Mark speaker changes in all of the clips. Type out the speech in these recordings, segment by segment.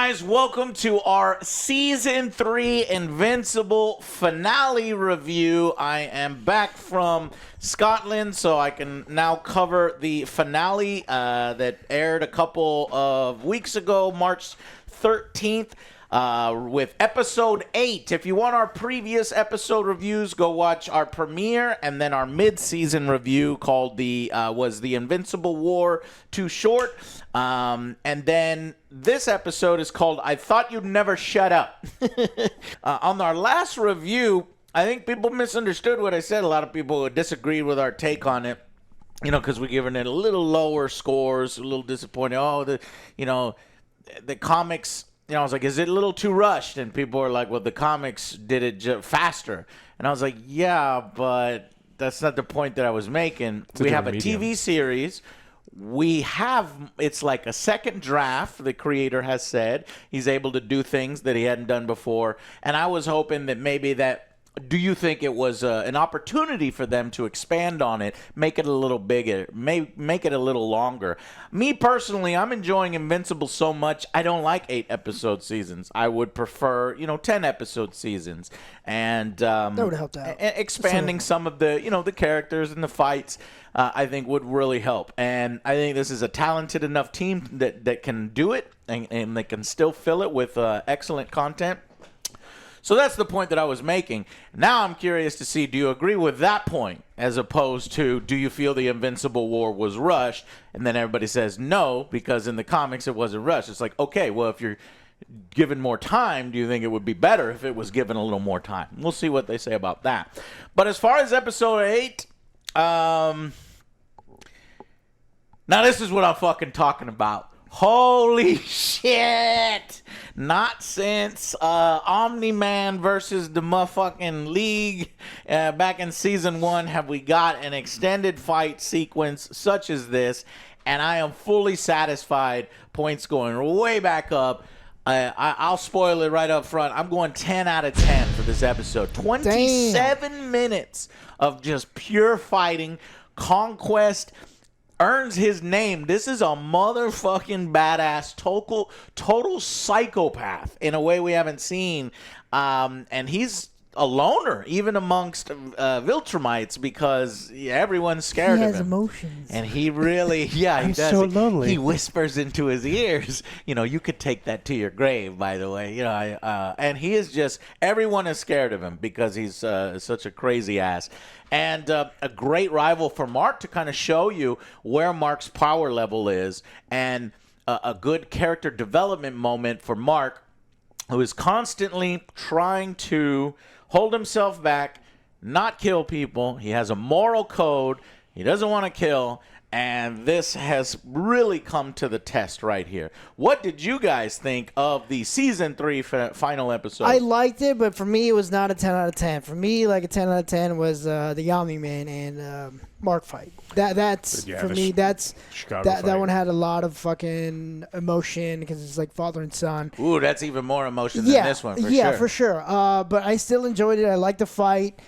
Speaker 1: guys, welcome to our Season 3 Invincible finale review. I am back from Scotland, so I can now cover the finale that aired a couple of weeks ago, March 13th. With episode 8. If you want our previous episode reviews, go watch our premiere and then our mid-season review called was the Invincible War Too Short? And then this episode is called I Thought You'd Never Shut Up. On our last review, I think people misunderstood what I said. A lot of people disagreed with our take on it. Because we're giving it a little lower scores, a little disappointed. The comics... I was like, is it a little too rushed? And people were like, well, the comics did it faster. And I was like, yeah, but that's not the point that I was making. We have a TV series. It's like a second draft, the creator has said. He's able to do things that he hadn't done before. And I was hoping that maybe do you think it was an opportunity for them to expand on it, make it a little bigger, make it a little longer? Me personally, I'm enjoying Invincible so much, I don't like 8-episode seasons. I would prefer, 10-episode seasons. And
Speaker 2: that would help out.
Speaker 1: Expanding some of the characters and the fights, I think would really help. And I think this is a talented enough team that can do it, and they can still fill it with excellent content. So that's the point that I was making. Now I'm curious to see, do you agree with that point as opposed to, do you feel the Invincible War was rushed? And then everybody says no, because in the comics it wasn't rushed. It's like, okay, well, if you're given more time, do you think it would be better if it was given a little more time? We'll see what they say about that. But as far as episode 8, now this is what I'm fucking talking about. Holy shit! Not since Omni-Man versus the motherfucking League back in Season 1 have we got an extended fight sequence such as this, and I am fully satisfied. Points going way back up. I'll spoil it right up front. I'm going 10 out of 10 for this episode. 27 minutes of just pure fighting. Conquest earns his name. This is a motherfucking badass, total psychopath in a way we haven't seen. And he's a loner, even amongst Viltrumites, because everyone's scared of him.
Speaker 2: He has emotions.
Speaker 1: And he really, he does.
Speaker 3: So lonely.
Speaker 1: He whispers into his ears, you could take that to your grave, by the way. And he is just, everyone is scared of him because he's such a crazy ass. And a great rival for Mark to kind of show you where Mark's power level is, and a good character development moment for Mark, who is constantly trying to hold himself back, not kill people. He has a moral code. He doesn't want to kill. And this has really come to the test right here. What did you guys think of the Season 3 final episode?
Speaker 2: I liked it, but for me, it was not a 10 out of 10. For me, like a 10 out of 10 was the Omni-Man and Mark fight. That's for me. That one had a lot of fucking emotion because it's like father and son.
Speaker 1: Ooh, that's even more emotion than this one.
Speaker 2: For sure. But I still enjoyed it. I liked the fight.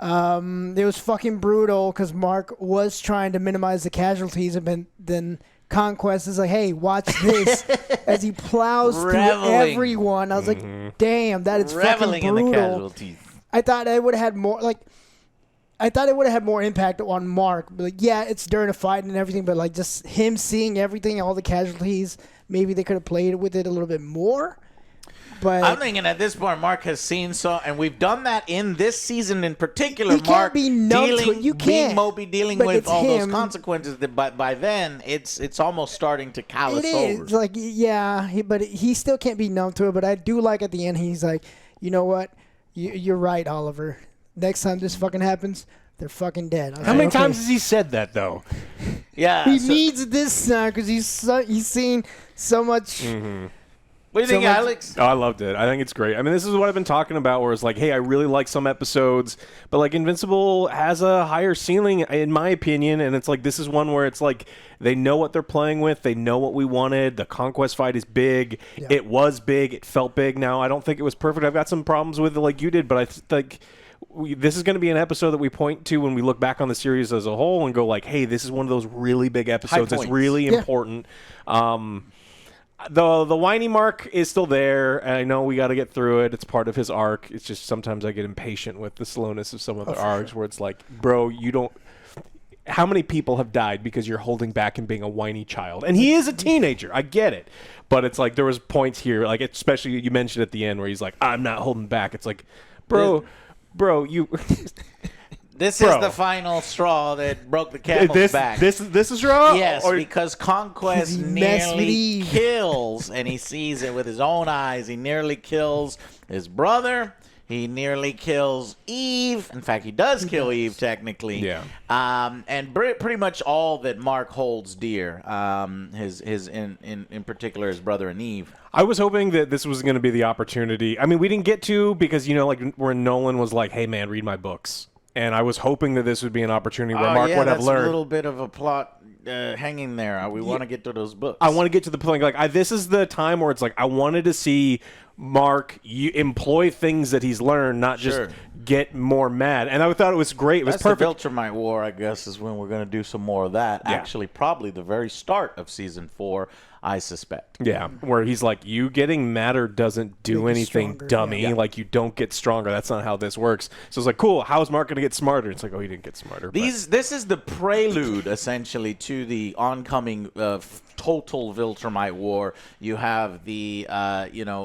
Speaker 2: It was fucking brutal because Mark was trying to minimize the casualties, and then Conquest is like, hey, watch this, as he plows through everyone. I was like, damn, that is fucking brutal.
Speaker 1: In the casualties.
Speaker 2: I thought it would have had more, impact on Mark. But it's during a fight and everything, but just him seeing everything, all the casualties, maybe they could have played with it a little bit more. But
Speaker 1: I'm thinking at this point, Mark has seen and we've done that in this season in particular.
Speaker 2: You can't be numb to it. You can't.
Speaker 1: Moby dealing with all those consequences. That by then, it's almost starting to callous over.
Speaker 2: It is but he still can't be numb to it. But I do like at the end, he's like, you know what? You're right, Oliver. Next time this fucking happens, they're fucking dead.
Speaker 3: How many times has he said that though?
Speaker 1: Yeah,
Speaker 2: he needs this now because he's seen so much.
Speaker 3: Mm-hmm.
Speaker 1: What do you think, Alex?
Speaker 3: Oh, I loved it. I think it's great. I mean, this is what I've been talking about, where it's like, hey, I really like some episodes, but Invincible has a higher ceiling, in my opinion, and it's like, this is one where it's like, they know what they're playing with, they know what we wanted, the Conquest fight is big, It was big, it felt big. Now, I don't think it was perfect. I've got some problems with it like you did, but I think this is going to be an episode that we point to when we look back on the series as a whole and go hey, this is one of those really big episodes. It's really important. the whiny Mark is still there, and I know we got to get through it. It's part of his arc. It's just sometimes I get impatient with the slowness of some of the arcs where it's like, bro, you don't. How many people have died because you're holding back and being a whiny child? And he is a teenager. I get it, but it's like there was points here, like especially you mentioned at the end where he's like, I'm not holding back. It's like, bro, you.
Speaker 1: This is the final straw that broke the camel's back.
Speaker 3: This is wrong.
Speaker 1: Yes, because Conquest nearly kills, and he sees it with his own eyes. He nearly kills his brother. He nearly kills Eve. In fact, he does kill Eve technically.
Speaker 3: Yeah.
Speaker 1: And pretty much all that Mark holds dear. His in particular his brother and Eve.
Speaker 3: I was hoping that this was going to be the opportunity. I mean, we didn't get to because like where Nolan was like, "Hey, man, read my books." And I was hoping that this would be an opportunity where Mark would have learned.
Speaker 1: A little bit of a plot hanging there. We want to get to those books.
Speaker 3: I want to get to the point. Like, this is the time where it's like I wanted to see Mark employ things that he's learned, not just get more mad. And I thought it was great. It was perfect.
Speaker 1: The Viltrumite War, I guess, is when we're going to do some more of that. Yeah. Actually, probably the very start of season 4. I suspect.
Speaker 3: Yeah, where he's like, you getting madder doesn't do anything, stronger, dummy. Yeah. Like, you don't get stronger. That's not how this works. So it's like, cool, how is Mark going to get smarter? It's like, oh, he didn't get smarter.
Speaker 1: This is the prelude, essentially, to the oncoming total Viltrumite War. You have the,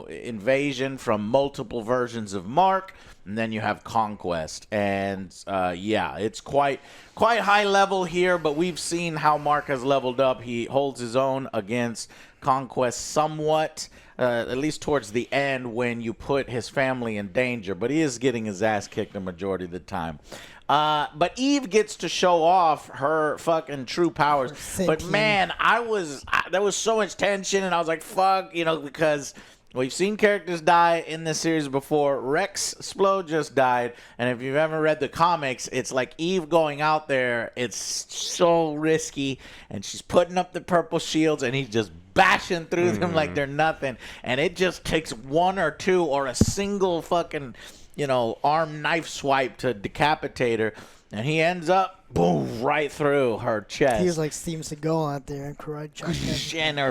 Speaker 1: invasion from multiple versions of Mark, and then you have Conquest. And, it's quite high level here, but we've seen how Mark has leveled up. He holds his own against Conquest somewhat, at least towards the end when you put his family in danger. But he is getting his ass kicked the majority of the time. But Eve gets to show off her fucking true powers. But, man, there was so much tension, and I was like, fuck, because... We've seen characters die in this series before. Rex Splode just died. And if you've ever read the comics, it's like Eve going out there. It's so risky. And she's putting up the purple shields, and he's just bashing through them like they're nothing. And it just takes one or two or a single fucking, arm knife swipe to decapitate her. And he ends up, boom, right through her chest.
Speaker 2: He was like Steven Seagal out there and karate.
Speaker 1: And her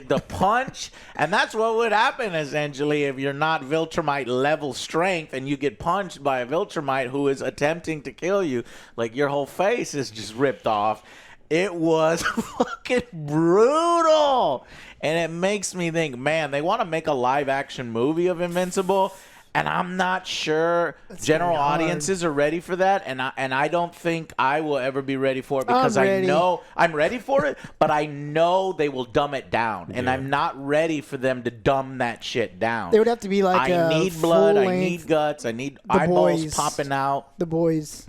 Speaker 1: the punch. And that's what would happen, essentially, if you're not Viltrumite level strength and you get punched by a Viltrumite who is attempting to kill you. Like, your whole face is just ripped off. It was fucking brutal. And it makes me think, man, they want to make a live-action movie of Invincible. And I'm not sure general audiences are ready for that, and I don't think I will ever be ready for it because I know I'm ready for it, but I know they will dumb it down, and I'm not ready for them to dumb that shit down.
Speaker 2: They would have to be like
Speaker 1: I need blood, I need guts, I need eyeballs popping out.
Speaker 2: The Boys.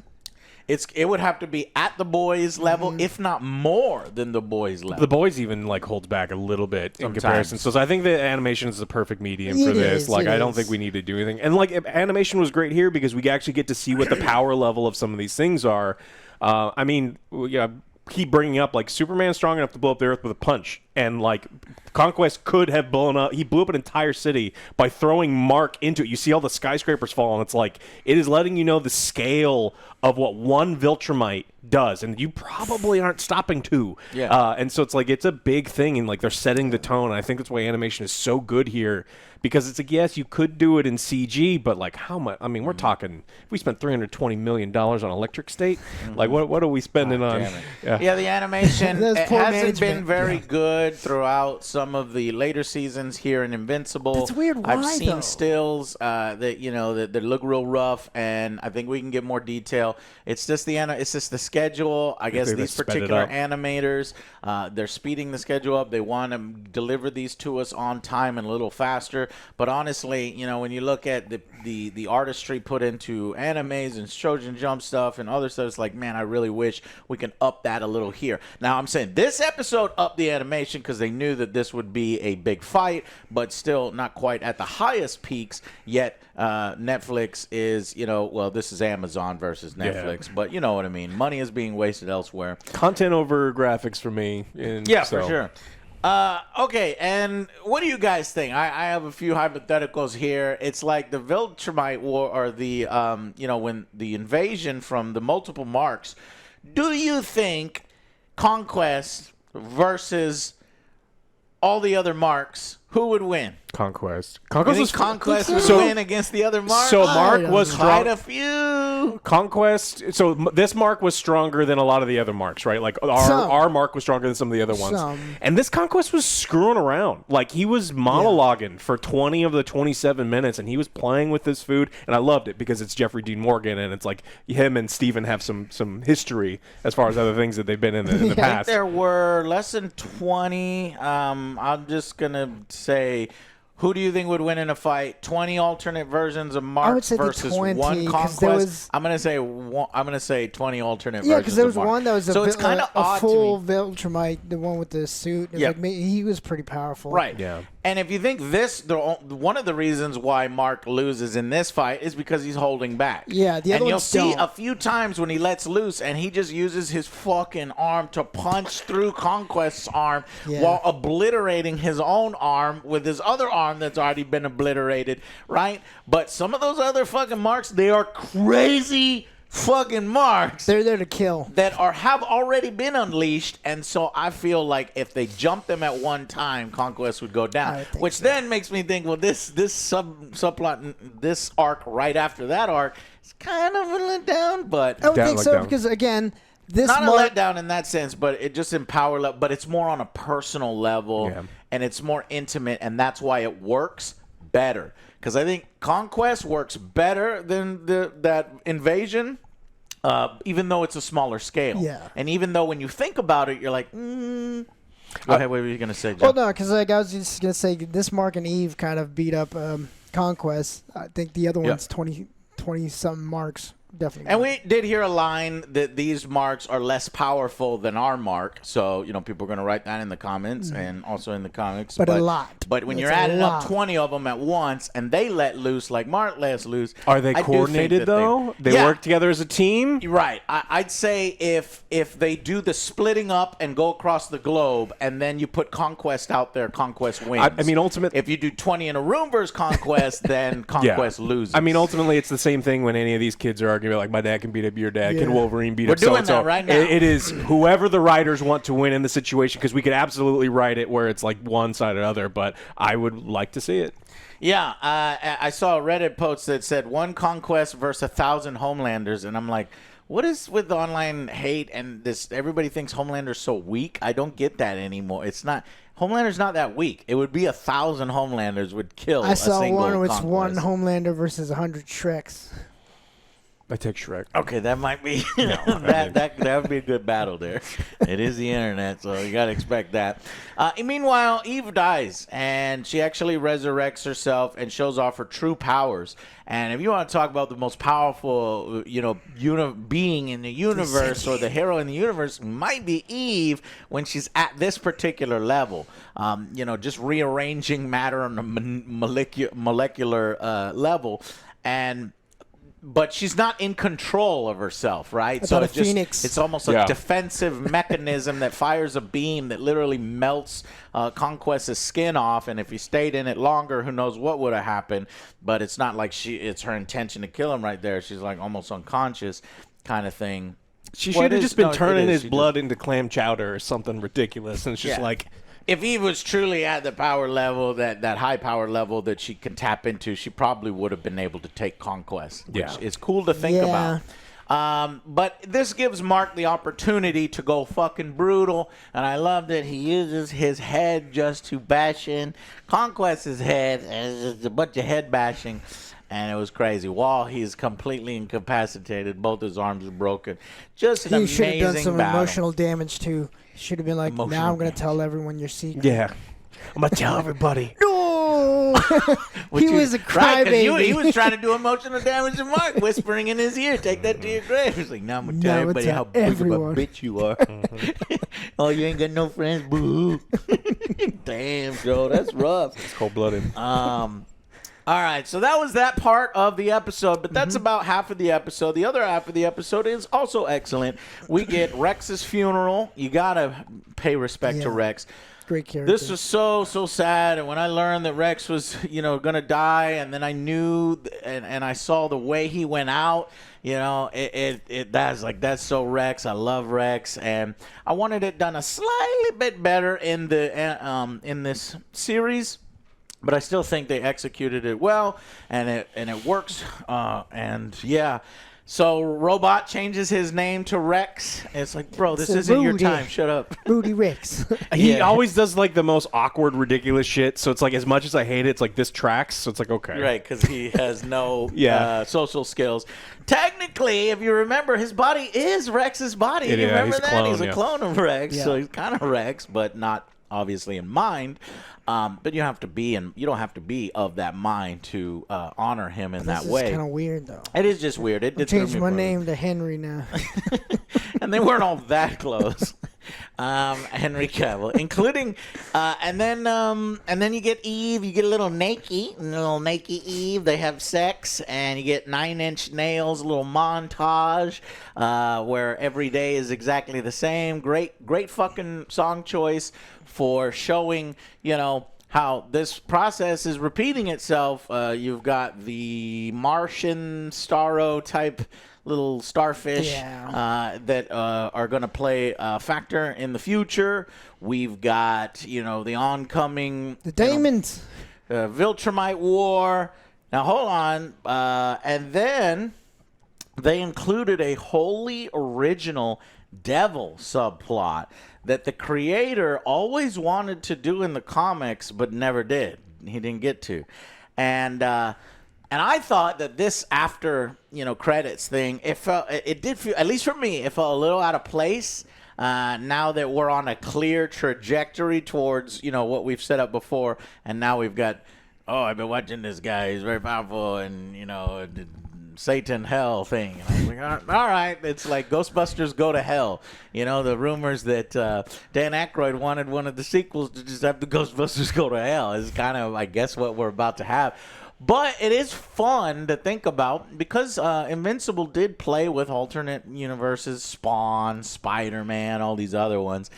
Speaker 1: It would have to be at the Boys level, if not more than the Boys level.
Speaker 3: The Boys even holds back a little bit in comparison. So I think the animation is the perfect medium for this. I don't think we need to do anything. And animation was great here because we actually get to see what the power level of some of these things are. Keep bringing up Superman's strong enough to blow up the Earth with a punch, and Conquest could have blown up. He blew up an entire city by throwing Mark into it. You see all the skyscrapers fall, and it's it is letting you know the scale of what one Viltrumite does, and you probably aren't stopping two.
Speaker 1: Yeah.
Speaker 3: And so it's a big thing, and they're setting the tone. And I think that's why animation is so good here, because it's yes, you could do it in CG, but how much? I mean, we're talking. If we spent $320 million on Electric State, what are we spending on?
Speaker 1: Yeah, the animation hasn't been very good throughout some of the later seasons here in Invincible.
Speaker 2: That's weird. Why,
Speaker 1: I've seen stills that look real rough, and I think we can get more detail. It's just the schedule. I guess these particular animators, they're speeding the schedule up. They want to deliver these to us on time and a little faster. But honestly, when you look at the artistry put into animes and Shonen Jump stuff and other stuff, it's like, man, I really wish we can up that a little here. Now, I'm saying this episode upped the animation because they knew that this would be a big fight, but still not quite at the highest peaks. Yet Netflix is, this is Amazon versus Netflix, but you know what I mean. Money is being wasted elsewhere.
Speaker 3: Content over graphics for me.
Speaker 1: For sure. Okay, and what do you guys think? I have a few hypotheticals here. It's like the Viltrumite War, or the, when the invasion from the multiple marks. Do you think Conquest versus all the other marks, who would win?
Speaker 3: Conquest.
Speaker 1: You think
Speaker 3: was
Speaker 1: Conquest would
Speaker 3: so-
Speaker 1: win against the other marks?
Speaker 3: So Mark was
Speaker 1: quite
Speaker 3: strong.
Speaker 1: a few.
Speaker 3: Conquest. So this mark was stronger than a lot of the other marks, right? Like our mark was stronger than some of the other ones. And this Conquest was screwing around. Like he was monologuing for 20 of the 27 minutes, and he was playing with his food, and I loved it because it's Jeffrey Dean Morgan, and it's like him and Steven have some history as far as other things that they've been in the
Speaker 1: I think
Speaker 3: past.
Speaker 1: there were less than 20. I'm just gonna say. Who do you think would win in a fight? 20 alternate versions of Marks versus
Speaker 2: 20,
Speaker 1: one
Speaker 2: 'cause
Speaker 1: Conquest.
Speaker 2: there was-
Speaker 1: I'm gonna say 20 alternate
Speaker 2: Yeah,
Speaker 1: versions.
Speaker 2: because there was
Speaker 1: of Mark.
Speaker 2: one that was
Speaker 1: so it's kind of
Speaker 2: a
Speaker 1: odd
Speaker 2: full
Speaker 1: to me.
Speaker 2: Viltrumite, the one with the suit. It was like, he was pretty powerful.
Speaker 1: Right.
Speaker 3: Yeah.
Speaker 1: And if you think one of the reasons why Mark loses in this fight is because he's holding back.
Speaker 2: Yeah, the other
Speaker 1: and you'll
Speaker 2: ones
Speaker 1: see
Speaker 2: don't.
Speaker 1: a few times when he lets loose and he just uses his fucking arm to punch through Conquest's arm while obliterating his own arm with his other arm that's already been obliterated, right? But some of those other fucking marks, they are crazy fucking marks.
Speaker 2: They're there to kill.
Speaker 1: That have already been unleashed, and so I feel like if they jumped them at one time, Conquest would go down. Which then makes me think, well, this subplot, this arc right after that arc is kind of a letdown, but
Speaker 2: I would think so because again, this
Speaker 1: not a letdown in that sense, but it just in power level. But it's more on a personal level, and it's more intimate, and that's why it works better. Because I think Conquest works better than that Invasion, even though it's a smaller scale.
Speaker 2: Yeah.
Speaker 1: And even though when you think about it, you're like, Go ahead, what were you going to say, Joe?
Speaker 2: Well, no, because I was just going to say this Mark and Eve kind of beat up Conquest. I think the other one's 20-something marks. Definitely.
Speaker 1: And we did hear a line that these marks are less powerful than our mark. So, people are going to write that in the comments and also in the comics.
Speaker 2: But a lot.
Speaker 1: But when
Speaker 2: It's
Speaker 1: you're
Speaker 2: a
Speaker 1: adding
Speaker 2: lot.
Speaker 1: up 20 of them at once and they let loose like Mark lets loose.
Speaker 3: Are they
Speaker 1: I do think
Speaker 3: coordinated,
Speaker 1: that
Speaker 3: though? They work together as a team?
Speaker 1: Right. I'd say if they do the splitting up and go across the globe and then you put Conquest out there, Conquest wins.
Speaker 3: I mean, ultimately,
Speaker 1: if you do 20 in a room versus Conquest, then Conquest loses.
Speaker 3: I mean, ultimately, it's the same thing when any of these kids are arguing like, my dad can beat up your dad. Can Wolverine beat
Speaker 1: We're
Speaker 3: up
Speaker 1: doing
Speaker 3: so-and-so?
Speaker 1: that right now.
Speaker 3: It is whoever the writers want to win in the situation, because we could absolutely write it where it's like one side or other, but I would like to see it.
Speaker 1: Yeah, I saw a Reddit post that said one Conquest versus 1,000 Homelanders, and I'm like, what is with the online hate and this? Everybody thinks Homelander's so weak. I don't get that anymore. It's not. Homelander's not that weak. It would be 1,000 Homelanders would kill
Speaker 2: I
Speaker 1: a
Speaker 2: saw
Speaker 1: single
Speaker 2: one with
Speaker 1: Conquest.
Speaker 2: one Homelander versus 100 Shreks.
Speaker 3: I take Shrek.
Speaker 1: Okay, that might be that would be a good battle there. It is the internet, so you gotta expect that. Meanwhile, Eve dies, and she actually resurrects herself and shows off her true powers. And if you want to talk about the most powerful, being in the universe or the hero in the universe, might be Eve when she's at this particular level. Just rearranging matter on a molecular level, but she's not in control of herself, right? So it's almost a defensive mechanism that fires a beam that literally melts Conquest's skin off. And if he stayed in it longer, who knows what would have happened. But it's not like it's her intention to kill him right there. She's like almost unconscious kind of thing.
Speaker 3: She should have just been turning his blood into clam chowder or something ridiculous. And it's just like...
Speaker 1: If Eve was truly at the power level, that high power level that she can tap into, she probably would have been able to take Conquest, which is cool to think about. But this gives Mark the opportunity to go fucking brutal, and I love that he uses his head just to bash in Conquest's head, and it's just a bunch of head bashing. And it was crazy. While he's completely incapacitated, both his arms are broken. Just an amazing battle.
Speaker 2: He should have done some emotional damage too. Should have been like, now I'm going to tell everyone your secret.
Speaker 3: Yeah. I'm going to tell everybody.
Speaker 2: No! He was a crybaby.
Speaker 1: He was trying to do emotional damage to Mark, whispering in his ear, take that to your grave. He's like, now I'm going to tell everybody how big of a bitch you are. Oh, you ain't got no friends? Boo. Damn, Joe, that's rough.
Speaker 3: It's cold-blooded.
Speaker 1: All right, so that was that part of the episode, but that's about half of the episode. The other half of the episode is also excellent. We get Rex's funeral. You gotta pay respect to Rex.
Speaker 2: Great character.
Speaker 1: This was so sad, and when I learned that Rex was, gonna die, and then I knew, and I saw the way he went out, that's so Rex. I love Rex, and I wanted it done a slightly bit better in this series. But I still think they executed it well, and it works. So Robot changes his name to Rex. It's like, bro, this isn't your time. Shut up.
Speaker 2: Rudy Rex.
Speaker 3: He always does like the most awkward, ridiculous shit. So it's like, as much as I hate it, it's like this tracks. So it's like, okay,
Speaker 1: right, because he has no social skills. Technically, if you remember, his body is Rex's body. You remember that? He's a clone of Rex, so he's kind of Rex, but not obviously in mind. But you don't have to be of that mind to honor him in that way.
Speaker 2: It's kind of weird, though.
Speaker 1: It is just weird. It did
Speaker 2: change my name to Henry now.
Speaker 1: And they weren't all that close. Henry Cavill, including, and then you get Eve. You get a little naked Eve. They have sex, and you get 9-inch nails. A little montage where every day is exactly the same. Great fucking song choice for showing, how this process is repeating itself. You've got the Martian Starro type little starfish that are going to play a factor in the future. We've got, the oncoming...
Speaker 2: The Daemons.
Speaker 1: Viltrumite War. Now, hold on. And then they included a wholly original devil subplot that the creator always wanted to do in the comics but never did. He didn't get to. And I thought that this after, credits thing, it did feel, at least for me, it felt a little out of place. Now that we're on a clear trajectory towards, what we've set up before, and now we've got, I've been watching this guy, he's very powerful, and, Satan hell thing. And I was like, all right, it's like Ghostbusters Go to Hell. The rumors that Dan Aykroyd wanted one of the sequels to just have the Ghostbusters Go to Hell is kind of, I guess, what we're about to have. But it is fun to think about because Invincible did play with alternate universes, Spawn, Spider-Man, all these other ones.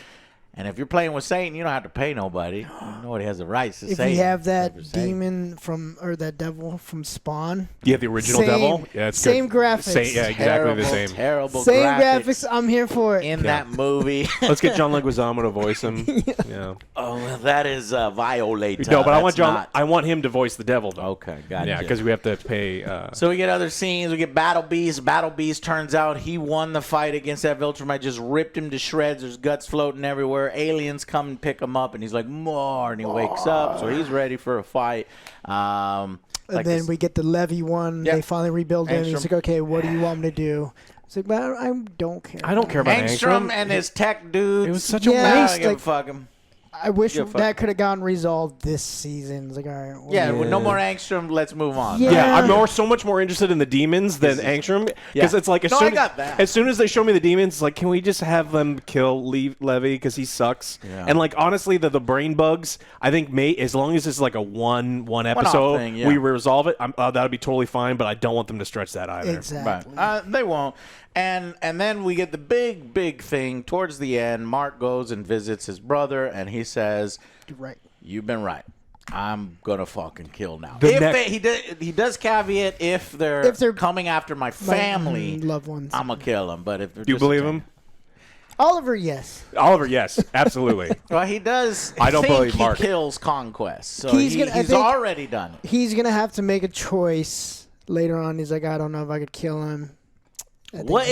Speaker 1: And if you're playing with Satan, you don't have to pay nobody. Nobody has the rights to Satan.
Speaker 2: If you have that demon or that devil from Spawn.
Speaker 3: You have the original devil? Yeah, it's
Speaker 2: same
Speaker 3: good.
Speaker 2: graphics.
Speaker 3: Exactly the same.
Speaker 1: Terrible
Speaker 2: same graphics. I'm here for it.
Speaker 1: In that movie.
Speaker 3: Let's get John Leguizamo to voice him. Yeah.
Speaker 1: Oh, well, that is Violator.
Speaker 3: No, but I want him to voice the devil, though.
Speaker 1: Okay, gotcha.
Speaker 3: Yeah, because we have to pay.
Speaker 1: So we get other scenes. We get Battle Beast. Battle Beast turns out he won the fight against that Viltrumite. Just ripped him to shreds. There's guts floating everywhere. Aliens come and pick him up, and he's like, more, and he wakes up, so he's ready for a fight.
Speaker 2: And then we get the Levy one. They finally rebuild him. He's like, okay, what do you want me to do? It's like, but I don't care.
Speaker 3: I don't care about
Speaker 1: Angstrom and his tech dudes.
Speaker 3: It was such a waste.
Speaker 1: Like, fuck him.
Speaker 2: I wish that could have gotten resolved this season. It's like, all right.
Speaker 1: With no more Angstrom, let's move on.
Speaker 2: Yeah.
Speaker 3: I'm so much more interested in the demons than Angstrom. Because it's like, as soon as they show me the demons, it's like, can we just have them kill Levy because he sucks? Yeah. And like, honestly, the brain bugs, I think, as long as it's like a one episode, thing, we resolve it, that would be totally fine, but I don't want them to stretch that either.
Speaker 2: Exactly.
Speaker 1: Right. They won't. And then we get the big thing towards the end. Mark goes and visits his brother, and he says,
Speaker 2: "Right,
Speaker 1: you've been right. I'm gonna fucking kill now." He does caveat if they're coming after my family,
Speaker 2: loved ones,
Speaker 1: I'm gonna kill them. But if
Speaker 3: do you believe him?
Speaker 2: Oliver, yes.
Speaker 3: Oliver, yes, absolutely.
Speaker 1: Well, he does.
Speaker 3: I don't believe Mark.
Speaker 1: He kills Conquest, so he's already done it.
Speaker 2: He's gonna have to make a choice later on. He's like, I don't know if I could kill him.
Speaker 1: What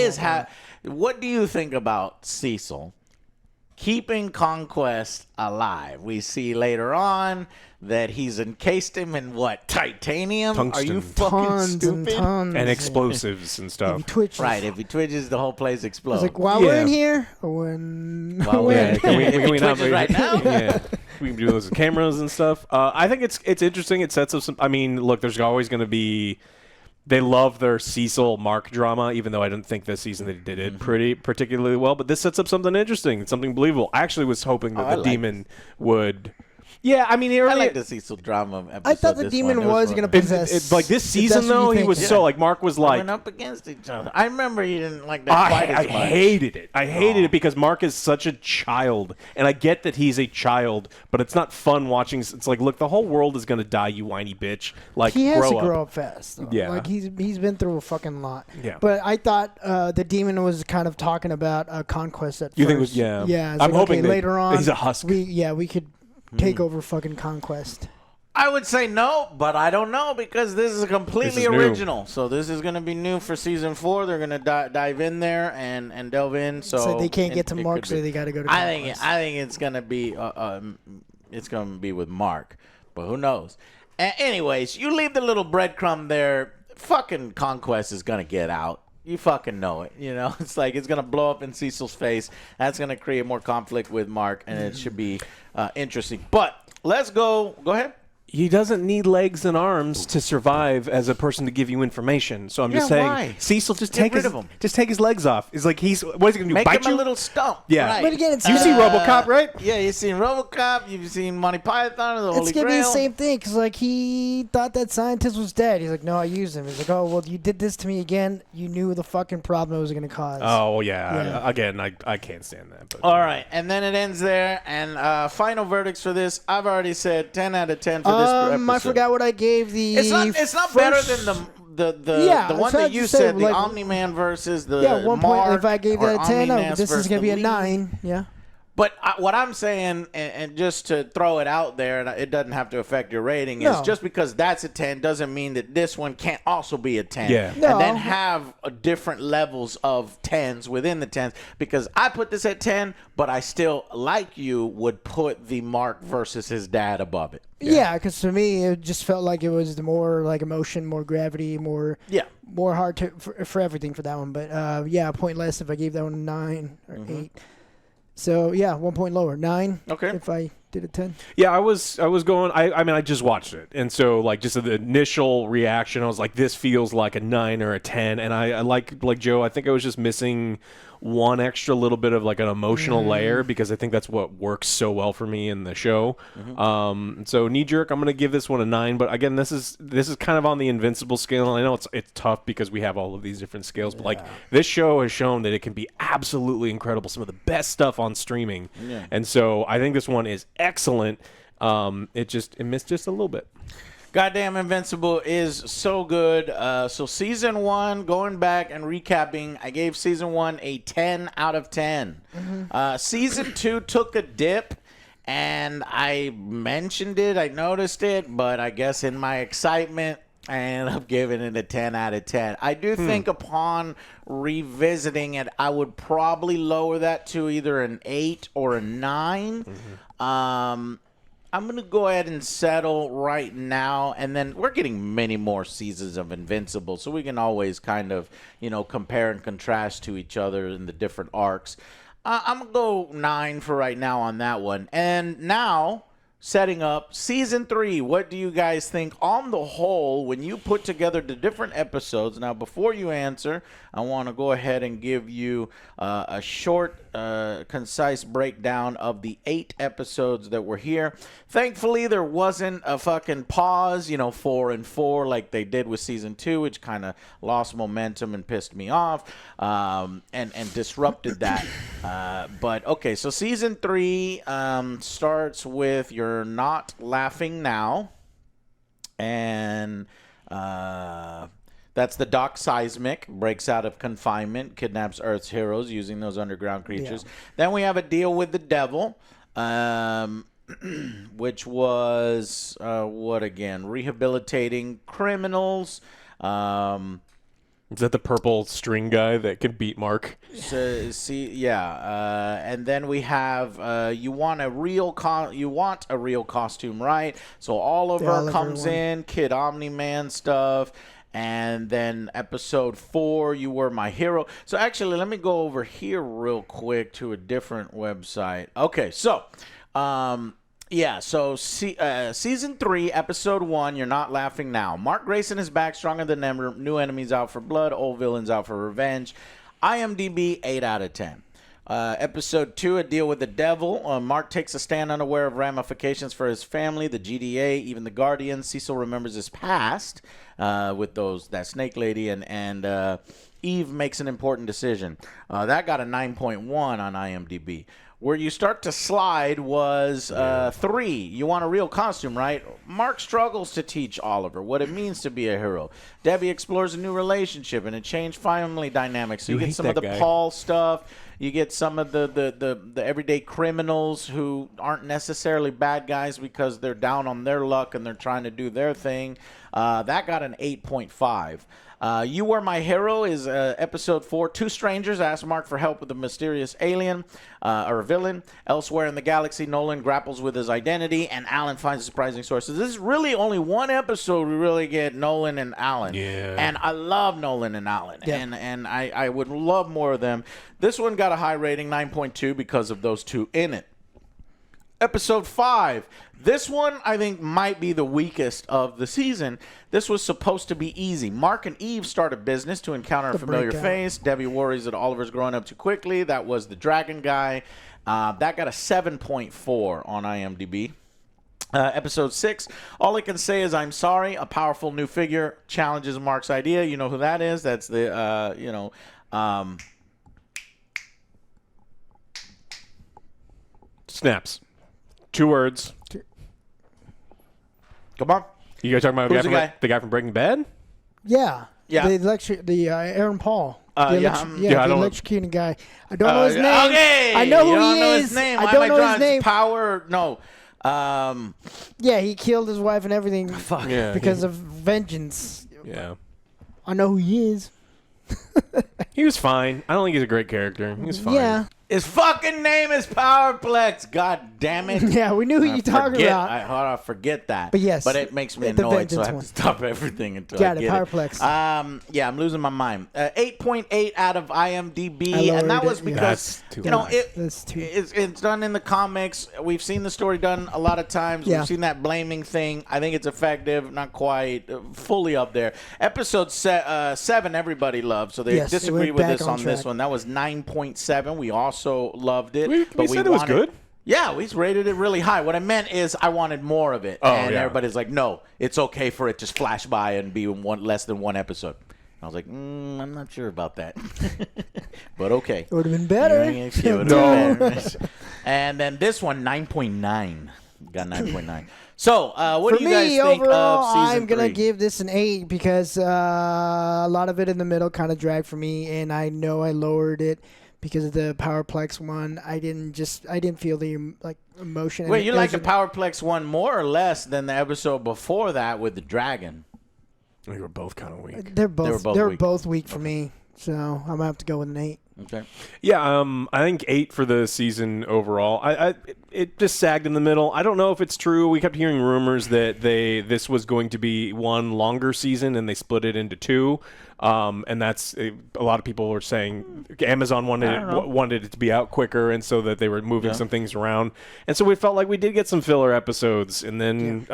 Speaker 1: do you think about Cecil keeping Conquest alive? We see later on that he's encased him in titanium?
Speaker 3: Tungsten.
Speaker 1: Are you fucking stupid?
Speaker 3: And explosives and stuff.
Speaker 2: If he twitches.
Speaker 1: Right, if he twitches, the whole place explodes.
Speaker 2: It's like, while we're in here, when...
Speaker 3: Can we
Speaker 1: not right now?
Speaker 3: Yeah. We can do those with cameras and stuff. I think it's interesting. It sets up some... I mean, look, there's always going to be... They love their Cecil Mark drama, even though I didn't think this season they did it particularly well. But this sets up something interesting, something believable. I actually was hoping that the demon would Yeah, I mean,
Speaker 1: I
Speaker 3: earlier,
Speaker 1: like the Cecil drama episode.
Speaker 2: I thought the
Speaker 1: this
Speaker 2: demon
Speaker 1: one. It
Speaker 2: was
Speaker 1: fun.
Speaker 2: going to possess.
Speaker 3: like this
Speaker 2: if
Speaker 3: season
Speaker 2: that's what
Speaker 3: though,
Speaker 2: you
Speaker 3: he was
Speaker 2: think.
Speaker 3: so like Mark was like,
Speaker 1: Going up against each other. I remember you didn't like that quite
Speaker 3: I
Speaker 1: as much.
Speaker 3: hated it. I hated it because Mark is such a child, and I get that he's a child, but it's not fun watching. It's like, look, the whole world is gonna die, you whiny bitch. Like,
Speaker 2: He has
Speaker 3: grow
Speaker 2: to
Speaker 3: up.
Speaker 2: grow up fast. Though.
Speaker 3: Yeah.
Speaker 2: Like he's been through a fucking lot.
Speaker 3: Yeah.
Speaker 2: But I thought the demon was kind of talking about Conquest at
Speaker 3: You
Speaker 2: first.
Speaker 3: think it was- yeah.
Speaker 2: Yeah. It's
Speaker 3: I'm
Speaker 2: like,
Speaker 3: hoping
Speaker 2: okay,
Speaker 3: that
Speaker 2: later on
Speaker 3: he's a husk.
Speaker 2: we could take over fucking Conquest.
Speaker 1: I would say no, but I don't know because this is completely
Speaker 3: This is new.
Speaker 1: original. So this is going to be new for season 4. They're going to dive in there and delve in. So
Speaker 2: they can't get to
Speaker 1: it
Speaker 2: Mark,
Speaker 1: could
Speaker 2: so
Speaker 1: be.
Speaker 2: they got to go to
Speaker 1: I
Speaker 2: Conquest.
Speaker 1: think it's going to be with Mark, but who knows? Anyways, you leave the little breadcrumb there. Fucking Conquest is going to get out. You fucking know it. You know, it's like it's going to blow up in Cecil's face. That's going to create more conflict with Mark, and it should be interesting. But let's go. Go ahead.
Speaker 3: He doesn't need legs and arms to survive as a person to give you information. So I'm just
Speaker 1: Yeah,
Speaker 3: saying,
Speaker 1: why?
Speaker 3: Cecil, just
Speaker 1: Get
Speaker 3: take
Speaker 1: rid
Speaker 3: his
Speaker 1: of him.
Speaker 3: just take his legs off. He's like, what is he gonna do?
Speaker 1: Make
Speaker 3: Bite
Speaker 1: him
Speaker 3: you?
Speaker 1: a little stump.
Speaker 3: Yeah.
Speaker 1: Right.
Speaker 2: But again, it's
Speaker 3: You see RoboCop, right?
Speaker 1: Yeah, you've seen RoboCop. You've seen Monty Python, the
Speaker 2: It's
Speaker 1: Holy
Speaker 2: gonna be
Speaker 1: Grail.
Speaker 2: the same thing because like he thought that scientist was dead. He's like, no, I used him. He's like, oh well, you did this to me again. You knew the fucking problem it was gonna cause.
Speaker 3: Oh yeah.
Speaker 2: Yeah.
Speaker 3: Again, I can't stand that. But,
Speaker 1: All right, and then it ends there. And final verdicts for this. I've already said 10 out of 10 for this episode.
Speaker 2: I forgot what I gave the.
Speaker 1: It's not better than the
Speaker 2: Yeah,
Speaker 1: the one
Speaker 2: so
Speaker 1: that
Speaker 2: I'd
Speaker 1: you
Speaker 2: just say,
Speaker 1: said, the
Speaker 2: like-
Speaker 1: Omni-Man versus the
Speaker 2: Yeah, 1 point.
Speaker 1: Mark
Speaker 2: If I gave
Speaker 1: or
Speaker 2: that a 10,
Speaker 1: Omni-Man
Speaker 2: this is
Speaker 1: versus
Speaker 2: gonna be a
Speaker 1: the
Speaker 2: 9. Yeah.
Speaker 1: But what I'm saying, and just to throw it out there, and it doesn't have to affect your rating, is
Speaker 2: No.
Speaker 1: just because that's a 10 doesn't mean that this one can't also be a 10.
Speaker 3: Yeah.
Speaker 2: No.
Speaker 1: And then have different levels of 10s within the 10s. Because I put this at 10, but I still, like you, would put the Mark versus his dad above it.
Speaker 2: Yeah, because to me it just felt like it was the more like emotion, more gravity, more
Speaker 1: Yeah.
Speaker 2: hard to for everything for that one. But yeah, a point less if I gave that one a 9 or 8. So yeah, 1 point lower, 9.
Speaker 1: Okay.
Speaker 2: If I did a 10.
Speaker 3: Yeah, I was going. I mean, I just watched it, and so like just the initial reaction, I was like, this feels like a 9 or a 10, and I like Joe. I think I was just missing one extra little bit of like an emotional layer because I think that's what works so well for me in the show. So knee jerk, I'm gonna give this one a 9. But again, this is kind of on the Invincible scale. I know it's tough because we have all of these different scales, but like this show has shown that it can be absolutely incredible. Some of the best stuff on streaming, and so I think this one is excellent. It missed just a little bit.
Speaker 1: Goddamn Invincible is so good. So season 1, going back and recapping, I gave season 1 a 10 out of 10. Season 2 took a dip, and I mentioned it, I noticed it, but I guess in my excitement, I ended up giving it a 10 out of 10. I do think upon revisiting it, I would probably lower that to either an 8 or a 9. I'm going to go ahead and settle right now, and then we're getting many more seasons of Invincible, so we can always kind of, compare and contrast to each other in the different arcs. I'm going to go 9 for right now on that one. And now, setting up season 3, what do you guys think on the whole when you put together the different episodes? Now, before you answer, I want to go ahead and give you a short, concise breakdown of the 8 episodes that were here. Thankfully, there wasn't a fucking pause, 4 and 4 like they did with season 2, which kind of lost momentum and pissed me off and disrupted that. But okay, so season 3 starts with You're Not Laughing Now, and that's the Doc Seismic, breaks out of confinement, kidnaps Earth's heroes using those underground creatures.
Speaker 2: Yeah.
Speaker 1: Then we have A Deal with the Devil, which was, what again? Rehabilitating criminals.
Speaker 3: Is that the purple string guy that can beat Mark?
Speaker 1: And then we have you want a real costume, right? So Oliver comes in, Kid Omni-Man stuff. And then episode 4, You Were My Hero. So actually, let me go over here real quick to a different website. Okay, so season 3, episode 1, You're Not Laughing Now. Mark Grayson is back, stronger than ever. New enemies out for blood, old villains out for revenge. IMDb 8 out of 10. Episode 2, A Deal with the Devil. Mark takes a stand unaware of ramifications for his family, the GDA, even the Guardians. Cecil remembers his past with that snake lady, and Eve makes an important decision. That got a 9.1 on IMDb. Where you start to slide was 3. You want a real costume, right? Mark struggles to teach Oliver what it means to be a hero. Debbie explores a new relationship and a changed family dynamics. So you get some of the Paul stuff. You get some of the everyday criminals who aren't necessarily bad guys because they're down on their luck and they're trying to do their thing. That got an 8.5. You Were My Hero is episode 4. 2 strangers ask Mark for help with a mysterious alien or villain. Elsewhere in the galaxy, Nolan grapples with his identity, and Alan finds surprising sources. This is really only one episode we really get Nolan and Alan.
Speaker 3: Yeah.
Speaker 1: And I love Nolan and Alan, and I would love more of them. This one got a high rating, 9.2, because of those two in it. Episode 5. This one, I think, might be the weakest of the season. This was supposed to be easy. Mark and Eve start a business to encounter a familiar face. Debbie worries that Oliver's growing up too quickly. That was the dragon guy. That got a 7.4 on IMDb. Episode 6. All I can say is I'm sorry. A powerful new figure challenges Mark's idea. You know who that is? That's the,
Speaker 3: Snaps. 2 words.
Speaker 1: Come on.
Speaker 3: You guys talking about the guy from Breaking Bad?
Speaker 2: Yeah.
Speaker 1: Yeah.
Speaker 2: The Aaron Paul.
Speaker 3: I
Speaker 2: the
Speaker 3: don't
Speaker 2: electrocuting guy. I don't know his name.
Speaker 1: Okay.
Speaker 2: I know who
Speaker 1: you don't
Speaker 2: he
Speaker 1: know
Speaker 2: is.
Speaker 1: His name.
Speaker 2: I don't know his name.
Speaker 1: Power. No.
Speaker 2: Yeah, he killed his wife and everything because of vengeance.
Speaker 3: Yeah.
Speaker 2: I know who he is.
Speaker 3: He was fine. I don't think he's a great character. He was fine.
Speaker 2: Yeah.
Speaker 1: His fucking name is Powerplex. God damn it.
Speaker 2: Yeah, we knew who you're talking about.
Speaker 1: I forget that.
Speaker 2: But yes.
Speaker 1: But it makes me
Speaker 2: the
Speaker 1: annoyed, so I have
Speaker 2: one.
Speaker 1: to stop everything until
Speaker 2: Got
Speaker 1: I
Speaker 2: it,
Speaker 1: get
Speaker 2: Powerplex.
Speaker 1: Yeah, I'm losing my mind. 8.8 out of IMDb, and that was because it's done in the comics. We've seen the story done a lot of times.
Speaker 2: Yeah.
Speaker 1: We've seen that blaming thing. I think it's effective, not quite fully up there. Episode 7, everybody loved, so they disagree with us on this one. That was 9.7. We also loved it.
Speaker 3: We said it was good.
Speaker 1: Yeah, we rated it really high. What I meant is I wanted more of it. Everybody's like, no, it's okay for it to flash by and be less than one episode. I was like, I'm not sure about that. But okay.
Speaker 2: It would have been better.
Speaker 1: And then this one, 9.9. Got 9.9. So, what do you guys think
Speaker 2: overall,
Speaker 1: of season 3?
Speaker 2: I'm going to give this an 8 because a lot of it in the middle kind of dragged for me, and I know I lowered it because of the Powerplex one. I didn't feel the emotion.
Speaker 1: Wait, you like the Powerplex one more or less than the episode before that with the dragon?
Speaker 3: They were both kind of weak.
Speaker 2: They're both weak for me, so I'm gonna have to go with an 8.
Speaker 1: Okay.
Speaker 3: Yeah, I think 8 for the season overall. It just sagged in the middle. I don't know if it's true. We kept hearing rumors that this was going to be one longer season and they split it into 2. And that's a lot of people were saying Amazon wanted it to be out quicker, and so that they were moving some things around. And so we felt like we did get some filler episodes, and then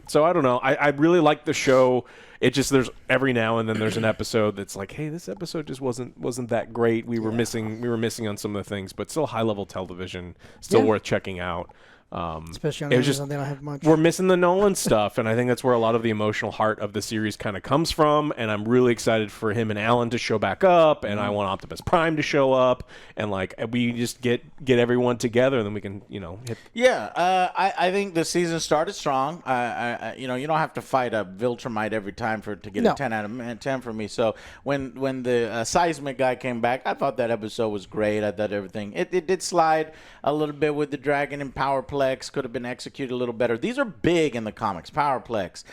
Speaker 3: so I don't know. I really like the show. It just there's every now and then there's an episode that's like, hey, this episode just wasn't that great. We were missing on some of the things, but still high level television, still worth checking out.
Speaker 2: Especially on Amazon, they don't have much.
Speaker 3: We're missing the Nolan stuff, and I think that's where a lot of the emotional heart of the series kind of comes from. And I'm really excited for him and Alan to show back up, and I want Optimus Prime to show up, and we just get everyone together, and then we can hit.
Speaker 1: Yeah, I think the season started strong. You don't have to fight a Viltrumite every time to get a 10 out of 10 for me. So when the seismic guy came back, I thought that episode was great. I thought everything it did slide a little bit with the dragon and Powerplex. Could have been executed a little better. These are big in the comics. Powerplex,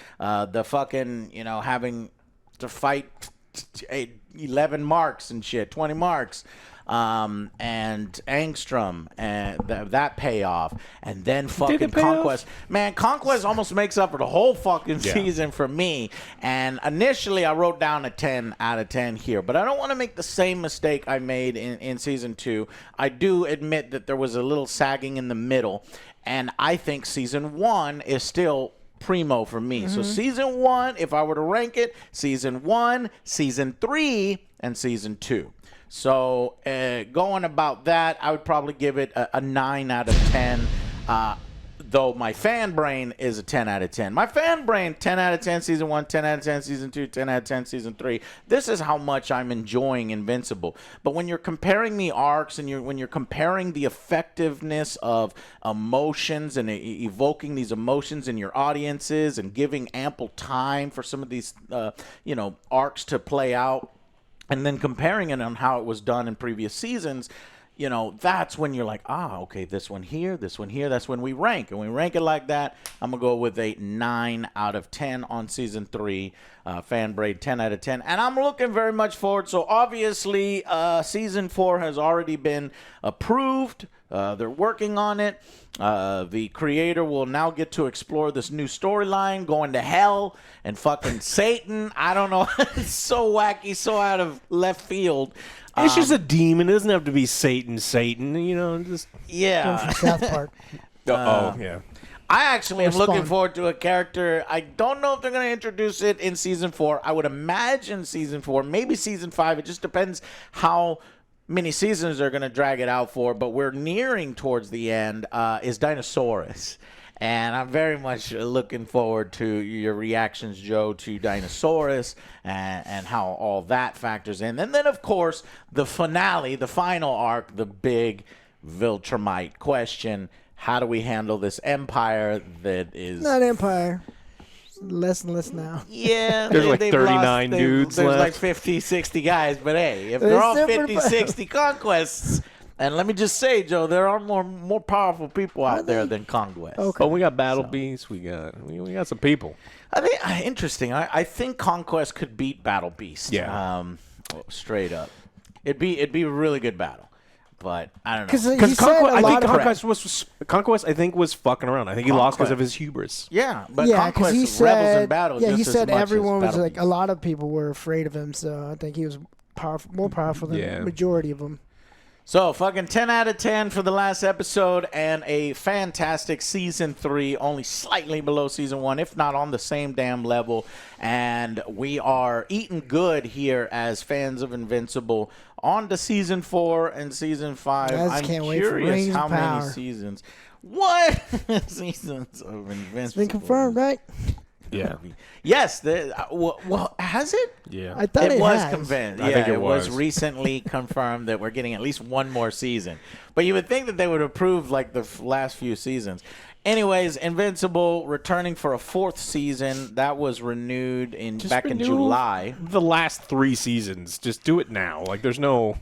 Speaker 1: the fucking having to fight 11 marks and shit, 20 marks, and Angstrom and that payoff, and then fucking Conquest. Man, Conquest almost makes up for the whole fucking season for me. And initially, I wrote down a 10 out of 10 here, but I don't want to make the same mistake I made in season 2. I do admit that there was a little sagging in the middle. And I think season 1 is still primo for me. So season 1, if I were to rank it, season 1, season 3, and season 2. So going about that, I would probably give it a 9 out of 10. Though my fan brain is a 10 out of 10. My fan brain, 10 out of 10 season 1, 10 out of 10 season 2, 10 out of 10 season 3. This is how much I'm enjoying Invincible. But when you're comparing the arcs and when you're comparing the effectiveness of emotions and evoking these emotions in your audiences and giving ample time for some of these arcs to play out, and then comparing it on how it was done in previous seasons, that's when you're like, okay, this one here. That's when we rank. And we rank it like that. I'm going to go with a 9 out of 10 on season 3. Fanbraid, 10 out of 10. And I'm looking very much forward. So obviously, season 4 has already been approved. They're working on it. The creator will now get to explore this new storyline, going to hell and fucking Satan. I don't know. It's so wacky, so out of left field.
Speaker 3: It's just a demon. It doesn't have to be Satan. Just
Speaker 1: yeah.
Speaker 2: From South Park.
Speaker 3: yeah.
Speaker 1: I actually am
Speaker 2: Spawn.
Speaker 1: looking forward to a character. I don't know if they're going to introduce it in season 4. I would imagine season 4, maybe season 5. It just depends how many seasons they're going to drag it out for. But we're nearing towards the end. Is Dinosaurus. And I'm very much looking forward to your reactions, Joe, to Dinosaurus and how all that factors in. And then, of course, the finale, the final arc, the big Viltrumite question. How do we handle this empire that is...
Speaker 2: Not empire. Less and less now.
Speaker 1: Yeah.
Speaker 3: There's like
Speaker 1: they've
Speaker 3: 39 dudes
Speaker 1: There's
Speaker 3: left.
Speaker 1: like 50, 60 guys. But, hey, if they're all 50, 60 conquests... And let me just say, Joe, there are more powerful people out there than Conquest.
Speaker 2: Okay.
Speaker 3: But we got Battle Beasts. We got some people.
Speaker 1: I think interesting. I think Conquest could beat Battle Beast.
Speaker 3: Yeah.
Speaker 1: Straight up, it'd be a really good battle. But I don't know.
Speaker 2: Because
Speaker 3: Conquest, I think, was fucking around. I think he lost because of his hubris.
Speaker 1: Yeah, but
Speaker 2: yeah,
Speaker 1: Conquest
Speaker 2: he said,
Speaker 1: rebels in battle.
Speaker 2: Yeah, he
Speaker 1: just
Speaker 2: said
Speaker 1: as much
Speaker 2: everyone
Speaker 1: as
Speaker 2: was
Speaker 1: Battle
Speaker 2: like
Speaker 1: Beast.
Speaker 2: a lot of people were afraid of him. So I think he was more powerful than the majority of them.
Speaker 1: So, fucking 10 out of 10 for the last episode and a fantastic Season 3, only slightly below Season 1, if not on the same damn level. And we are eating good here as fans of Invincible. On to Season 4 and Season 5. I'm
Speaker 2: can't wait for
Speaker 1: curious
Speaker 2: Rings
Speaker 1: how
Speaker 2: of
Speaker 1: many
Speaker 2: Power.
Speaker 1: seasons. What? Seasons of Invincible.
Speaker 2: It's been confirmed, right?
Speaker 3: Yeah.
Speaker 1: Yes. Well, has it?
Speaker 3: Yeah.
Speaker 2: I thought it
Speaker 1: was
Speaker 2: has.
Speaker 1: confirmed.
Speaker 3: I
Speaker 1: Yeah,
Speaker 3: think it
Speaker 1: it was
Speaker 3: was.
Speaker 1: recently confirmed that we're getting at least one more season. But you would think that they would approve like the last few seasons. Anyways, Invincible returning for a 4th season. That was renewed back in July.
Speaker 3: The last 3 seasons. Just do it now. Like there's no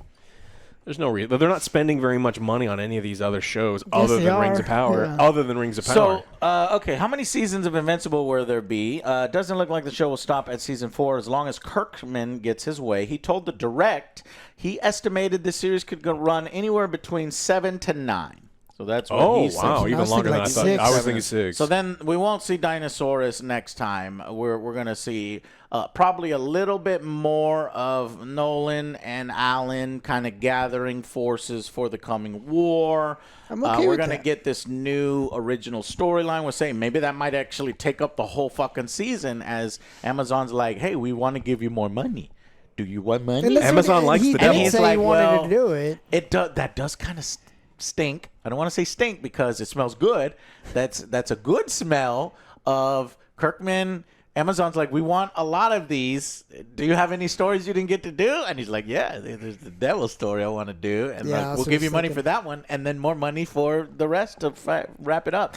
Speaker 3: reason. They're not spending very much money on any of these other shows other than Rings of Power.
Speaker 2: Yeah.
Speaker 3: Other than Rings of Power.
Speaker 1: So, okay, how many seasons of Invincible will there be? Doesn't look like the show will stop at season 4 as long as Kirkman gets his way. He told the Direct he estimated the series could run anywhere between 7 to 9. So that's what he said.
Speaker 3: Wow,
Speaker 2: I
Speaker 3: even
Speaker 2: was
Speaker 3: longer than
Speaker 2: thinking
Speaker 3: I
Speaker 2: like
Speaker 3: thought. I was
Speaker 2: 6.
Speaker 3: thinking 6.
Speaker 1: So then we won't see Dinosaurus next time. We're going to see probably a little bit more of Nolan and Alan kind of gathering forces for the coming war.
Speaker 2: I'm okay
Speaker 1: we're
Speaker 2: with
Speaker 1: going to
Speaker 2: that.
Speaker 1: get this new original storyline. We're saying maybe that might actually take up the whole fucking season as Amazon's like, hey, we want to give you more money. Do you want money?
Speaker 2: And listen,
Speaker 3: Amazon likes
Speaker 2: he
Speaker 3: the
Speaker 2: did
Speaker 3: devil.
Speaker 1: He's
Speaker 2: say
Speaker 1: like,
Speaker 2: he wanted
Speaker 1: well,
Speaker 2: to do it.
Speaker 1: That does kind of stink. I don't want to say stink because it smells good. That's a good smell of Kirkman. Amazon's like, we want a lot of these. Do you have any stories you didn't get to do? And he's like, yeah, there's the devil story I want to do. And
Speaker 2: Yeah,
Speaker 1: like,
Speaker 2: that's
Speaker 1: we'll
Speaker 2: what
Speaker 1: give you
Speaker 2: he's
Speaker 1: money
Speaker 2: thinking.
Speaker 1: for that one and then more money for the rest to wrap it up.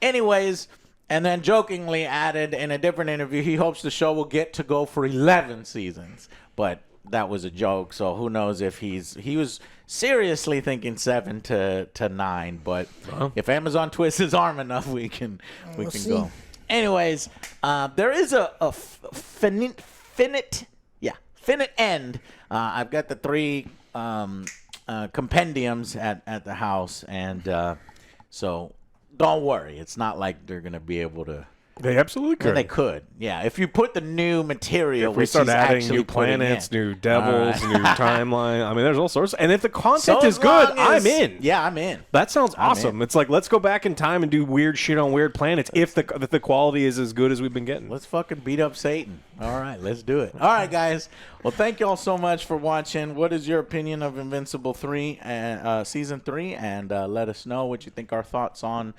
Speaker 1: Anyways, and then jokingly added in a different interview, he hopes the show will get to go for 11 seasons. But that was a joke, so who knows if he was seriously thinking 7 to 9. But if Amazon twists his arm enough, we can
Speaker 2: see.
Speaker 1: go. Anyways, there is a finite end. I've got the 3 compendiums at the house, and so don't worry. It's not like they're gonna be able to.
Speaker 3: They absolutely could.
Speaker 1: They could, yeah. If you put the new material,
Speaker 3: If we
Speaker 1: which
Speaker 3: start
Speaker 1: he's
Speaker 3: adding
Speaker 1: actually
Speaker 3: new
Speaker 1: putting
Speaker 3: planets,
Speaker 1: in.
Speaker 3: new devils,
Speaker 1: All
Speaker 3: new timeline. I mean, there's all sorts. And if the
Speaker 1: So
Speaker 3: content is
Speaker 1: as long
Speaker 3: good,
Speaker 1: as-
Speaker 3: I'm in.
Speaker 1: Yeah, I'm in.
Speaker 3: That sounds
Speaker 1: I'm
Speaker 3: awesome.
Speaker 1: in.
Speaker 3: It's like, let's go back in time and do weird shit on weird planets if the quality is as good as we've been getting.
Speaker 1: Let's fucking beat up Satan. All right, let's do it. All right, guys. Well, thank you all so much for watching. What is your opinion of Invincible 3 and Season 3? And let us know what you think our thoughts on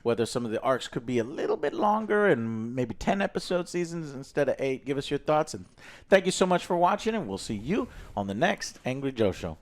Speaker 1: whether some of the arcs could be a little bit longer and maybe 10-episode seasons instead of 8. Give us your thoughts. And thank you so much for watching, and we'll see you on the next Angry Joe Show.